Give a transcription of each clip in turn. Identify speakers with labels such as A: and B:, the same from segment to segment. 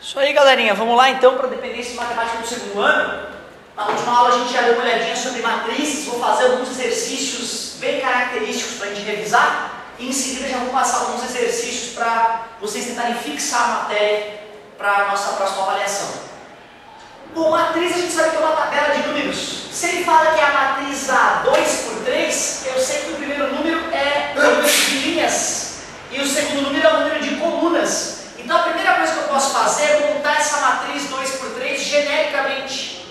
A: Isso aí, galerinha, vamos lá então para a dependência matemática do segundo ano. Na última aula a gente já deu uma olhadinha sobre matrizes, vou fazer alguns exercícios bem característicos para a gente revisar e em seguida já vou passar alguns exercícios para vocês tentarem fixar a matéria para a nossa próxima avaliação. Bom, matriz a gente sabe que é uma tabela de números. Se ele fala que é a matriz A 2 por 3, eu sei que o primeiro número é o número de linhas e o segundo número é o número de colunas. Então a primeira coisa que eu posso fazer é montar essa matriz 2 por 3 genericamente.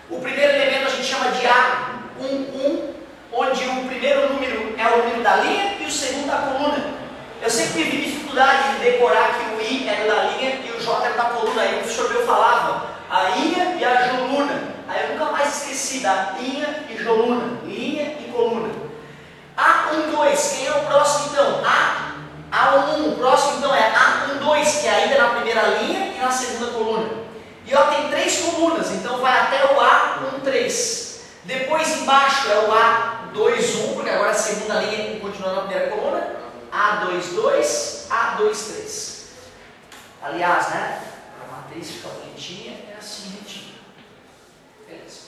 A: O primeiro elemento a gente chama de A11, onde o primeiro número é o número da linha e o segundo da coluna. Eu sempre tive dificuldade de decorar que o I era da linha e o J era da coluna. Aí o professor meu falava a linha e a joluna. Aí eu nunca mais esqueci da linha e joluna, linha e coluna. A12, quem é o próximo então? A11, o próximo então é A12, que é ainda na primeira linha e na segunda coluna. E ó, tem três colunas, então vai até o A13. Depois embaixo é o A21, porque agora a segunda linha continua na primeira coluna. A22, A23. Aliás, né? A matriz fica bonitinha, é assim, retinha. Beleza.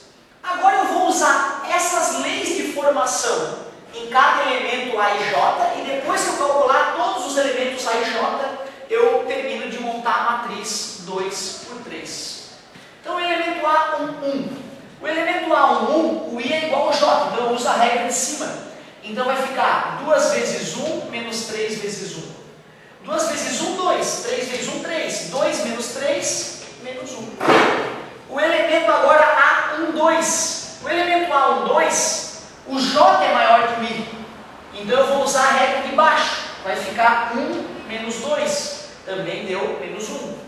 A: Agora eu vou usar essas leis de formação em cada elemento A e J, e depois que eu calcular todos os elementos A e J, eu termino de montar a matriz 2 por 3. Então o elemento A11. O elemento A11, o I é igual ao J, então eu uso a regra de cima. Então vai ficar 2 vezes 1 menos 3 vezes 1. 2 vezes 1, 2. 3 vezes 1, 3. 2 menos 3, menos 1. O elemento agora A12. O elemento A12, o J é maior que o I. Então eu vou usar a regra de baixo. Vai ficar 1 menos 2. Também deu menos 1.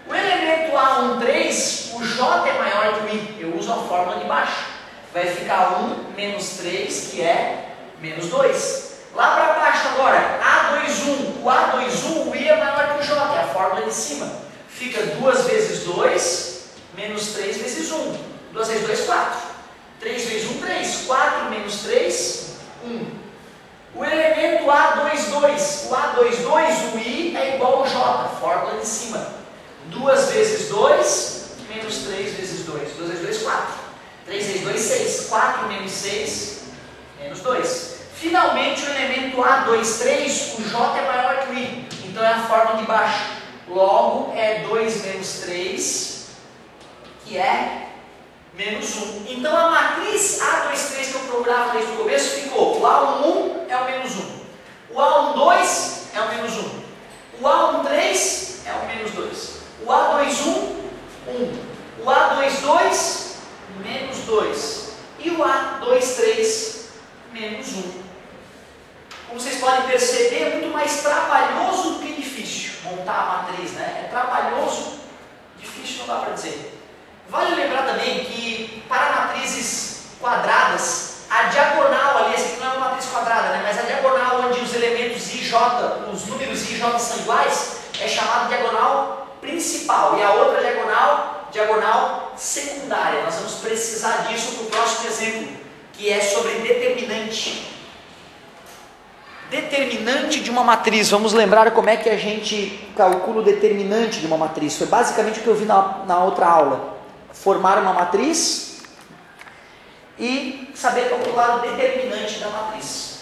A: O elemento A13, o J é maior que o I. Eu uso a fórmula de baixo. Vai ficar 1 menos 3, que é menos 2. Lá para baixo agora, A21. O A21, o I é maior que o J, é a fórmula de cima. Fica 2 vezes 2, menos 3 vezes 1. 2 vezes 2, 4. 3 vezes 1, 3. 4 menos 3, 1. O elemento A22. O A22, o I é igual ao J, fórmula de cima. 2 vezes 2, menos 3 vezes 2. 2 vezes 2, 4. 3 vezes 2, 6. 4 menos 6, menos 2. Finalmente, o elemento A23, o J é maior que o I. Então é a fórmula de baixo. Logo, é 2 menos 3, que é menos 1. Então a matriz A23 que eu procurava desde o começo ficou: o A11 é o menos 1. O A12 é o menos 1. O A13 é o menos 2. O A21, 1. O A22, menos 2. E o A23, menos 1. Como vocês podem perceber, é muito mais trabalhoso do que difícil montar a matriz, né? É trabalhoso, difícil não dá para dizer. Vale lembrar também que para matrizes quadradas, a diagonal ali, essa aqui não é uma matriz quadrada, né? Mas a diagonal onde os elementos I e J, os números I e J são iguais, é chamada diagonal principal. E a outra diagonal secundária. Nós vamos precisar disso para o próximo exemplo, que é sobre determinante. Determinante de uma matriz. Vamos lembrar como é que a gente calcula o determinante de uma matriz. Foi basicamente o que eu vi na outra aula. Formar uma matriz e saber calcular o determinante da matriz.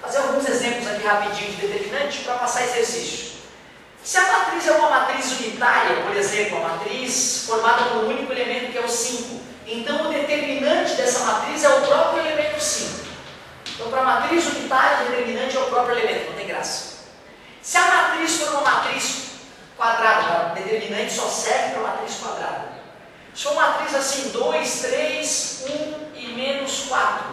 A: Fazer alguns exemplos aqui rapidinho de determinante para passar exercício. Se a matriz é uma matriz unitária, por exemplo, uma matriz formada por um único elemento que é o 5, então o determinante dessa matriz é o próprio elemento 5. Então, para a matriz unitária, o determinante é o próprio elemento, não tem graça. Se a matriz for uma matriz quadrada, o determinante só serve para matriz quadrada. Se for uma matriz assim, 2, 3, 1 e menos 4.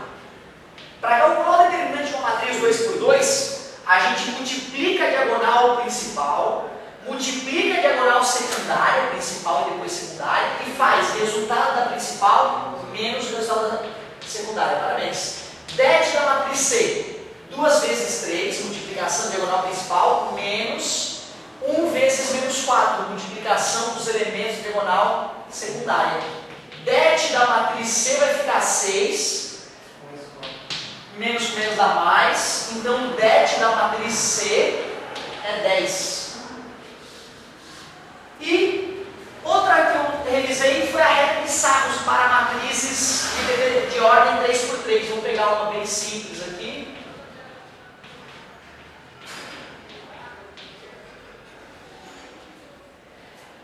A: Para calcular o determinante de uma matriz 2 por 2, a gente multiplica a diagonal principal, multiplica a diagonal secundária, principal e depois secundária, e faz resultado da principal menos o resultado da secundária. Parabéns. Det da matriz C, 2 vezes 3, multiplicação da diagonal principal, menos 1 vezes menos 4, multiplicação dos elementos da diagonal secundária. Det da matriz C vai ficar 6, menos com menos dá mais, então det da matriz C é 10. E outra que eu revisei foi a regra de Sarros para matrizes de ordem 3×3. Vou pegar uma bem simples aqui.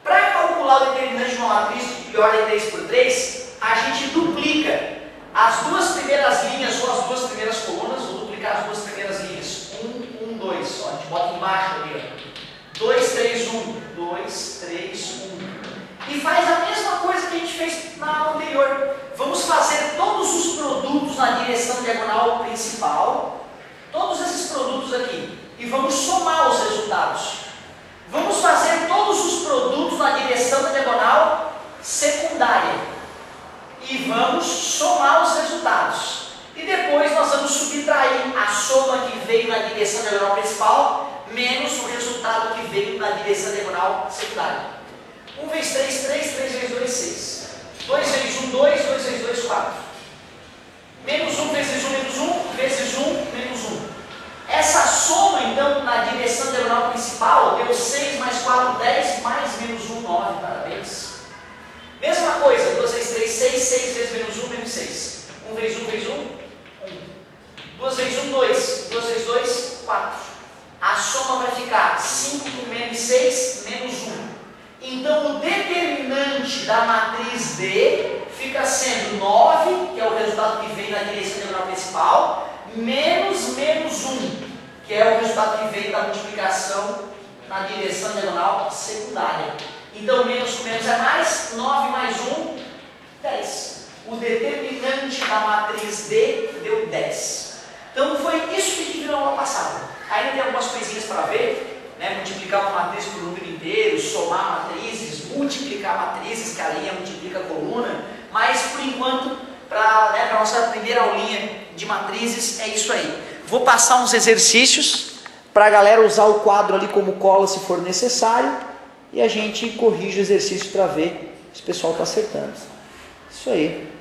A: Para calcular o determinante de uma matriz de ordem 3×3, a gente duplica as duas primeiras linhas ou as duas primeiras colunas. Vou duplicar as duas primeiras linhas. 1, 1, 2. Ó, a gente bota embaixo ali. 2, 3, 1. 2, 3, 1. E faz a mesma coisa que a gente fez na aula anterior. Vamos fazer todos os produtos na direção diagonal principal. Todos esses produtos aqui. E vamos somar os resultados. Vamos fazer todos os produtos na direção da diagonal secundária. E vamos somar os resultados. E depois nós vamos subtrair a soma que veio na direção diagonal principal menos o resultado que veio na direção diagonal secundária. 1 vezes 3, 3, 3 vezes 2, 6. 2 vezes 1, 2, 2 vezes 2, 4. Menos 1 vezes 1, menos 1, vezes 1, menos 1. Essa soma, então, na direção diagonal principal, deu 6 mais 4, 10, mais menos 1, 9. Parabéns. Mesma coisa, 2 vezes 3, 6, 6 vezes menos 1, menos 6. 1 vezes 1, vezes 1, 1. 2 vezes 1, 2. 2 vezes 2, 4. A soma vai ficar 5 com menos 6, menos 1. Então, o determinante da matriz D fica sendo 9, que é o resultado que vem na direção diagonal principal, menos menos 1, que é o resultado que vem da multiplicação na direção diagonal secundária. Então, menos com menos é mais, 9 mais 1, 10. O determinante da matriz D deu 10. Então, foi isso que a gente viu na aula passada. Ainda tem algumas coisinhas para ver. Multiplicar uma matriz por um número inteiro, somar matrizes, multiplicar matrizes, que a linha multiplica a coluna, mas por enquanto, para a nossa primeira aulinha de matrizes, é isso aí. Vou passar uns exercícios para a galera usar o quadro ali como cola se for necessário, e a gente corrige o exercício para ver se o pessoal está acertando. Isso aí.